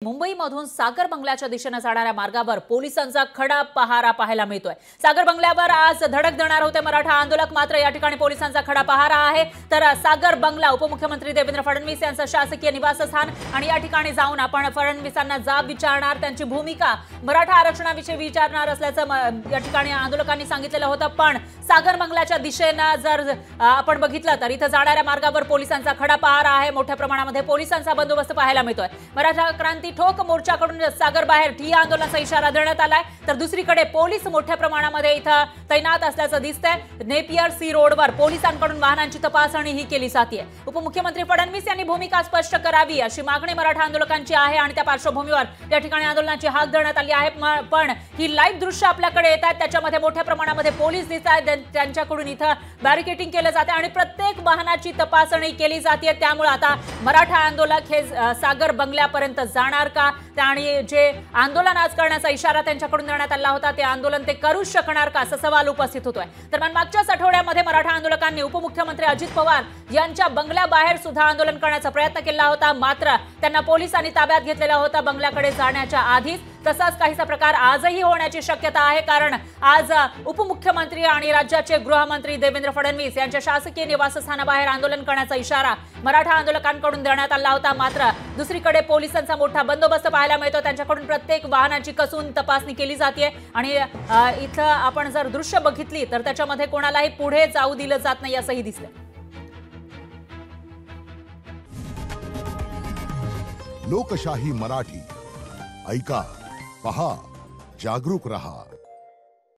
मुंबईमधून सागर बंगल्याच्या दिशेने जाणाऱ्या मार्गावर पोलिसांचा खडा पहारा पाहायला मिळतोय। सागर बंगल्यावर आज धडक देणार होते मराठा आंदोलक, मात्र या ठिकाणी पोलिसांचा खडा पहारा आहे। तर सागर बंगला उपमुख्यमंत्री देवेंद्र फडणवीस यांचं शासकीय निवासस्थान आणि या ठिकाणी जाऊन आपण फडणवीसांना जाब विचारणार, त्यांची भूमिका मराठा आरक्षणाविषयी विचारणार असल्याचं या ठिकाणी आंदोलकांनी सांगितलेलं होतं। पण सागर बंगल्याच्या दिशेने जर आपण बघितलं तर इथं जाणाऱ्या मार्गावर पोलिसांचा खडा पहारा आहे। मोठ्या प्रमाणामध्ये पोलिसांचा बंदोबस्त पाहायला मिळतोय। मराठा क्रांती ठोक मोर्चाकडून सागर बाहेर ठिय्या आंदोलनाचा इशारा देण्यात आलाय, तर दुसरीकडे पोलीस मोठ्या प्रमाणामध्ये इथं तैनात असल्याचं दिसतंय। नेपियर सी रोडवर पोलिसांकडून वाहनांची तपासणी ही केली जाते। उपमुख्यमंत्री फडणवीस यांनी भूमिका स्पष्ट करावी अशी मागणी मराठा आंदोलकांची आहे आणि त्या पार्श्वभूमीवर या ठिकाणी आंदोलनाची हाक देण्यात आली आहे। पण ही लाईव्ह दृश्य आपल्याकडे येत आहेत, त्याच्यामध्ये मोठ्या प्रमाणामध्ये पोलीस दिसत आहेत, त्यांच्याकडून इथं बॅरिकेडिंग केलं जाते आणि प्रत्येक वाहनाची तपासणी केली जाते। त्यामुळे आता मराठा आंदोलक हे सागर बंगल्यापर्यंत जाणार का, आणि जे आंदोलन आज करण्याचा इशारा त्यांच्याकडून देण्यात आला होता ते आंदोलन ते करू शकणार का असा सवाल उपस्थित होतोय। दरम्यान मागच्याच आठवड्यामध्ये मराठा आंदोलकांनी उपमुख्यमंत्री अजित पवार यांच्या बंगल्याबाहेर सुद्धा आंदोलन करण्याचा प्रयत्न केला होता, मात्र त्यांना पोलिसांनी ताब्यात घेतलेला होता बंगल्याकडे जाण्याच्या आधीच। तसाच काहीसा प्रकार आजही होण्याची शक्यता आहे, कारण आज उपमुख्यमंत्री आणि राज्याचे गृहमंत्री देवेंद्र फडणवीस यांच्या शासकीय निवासस्थानाबाहेर आंदोलन करण्याचा इशारा मराठा आंदोलकांकडून देण्यात आला होता। मात्र दुसरीकडे पोलिसांचा मोठा बंदोबस्त पाहायला मिळतो, त्यांच्याकडून प्रत्येक वाहनाची कसून तपासणी केली जाते आणि इथं आपण जर दृश्य बघितली तर त्याच्यामध्ये कोणालाही पुढे जाऊ दिलं जात नाही असंही दिसतंय। लोकशाही मराठी ऐका, पहा, जागरूक रहा।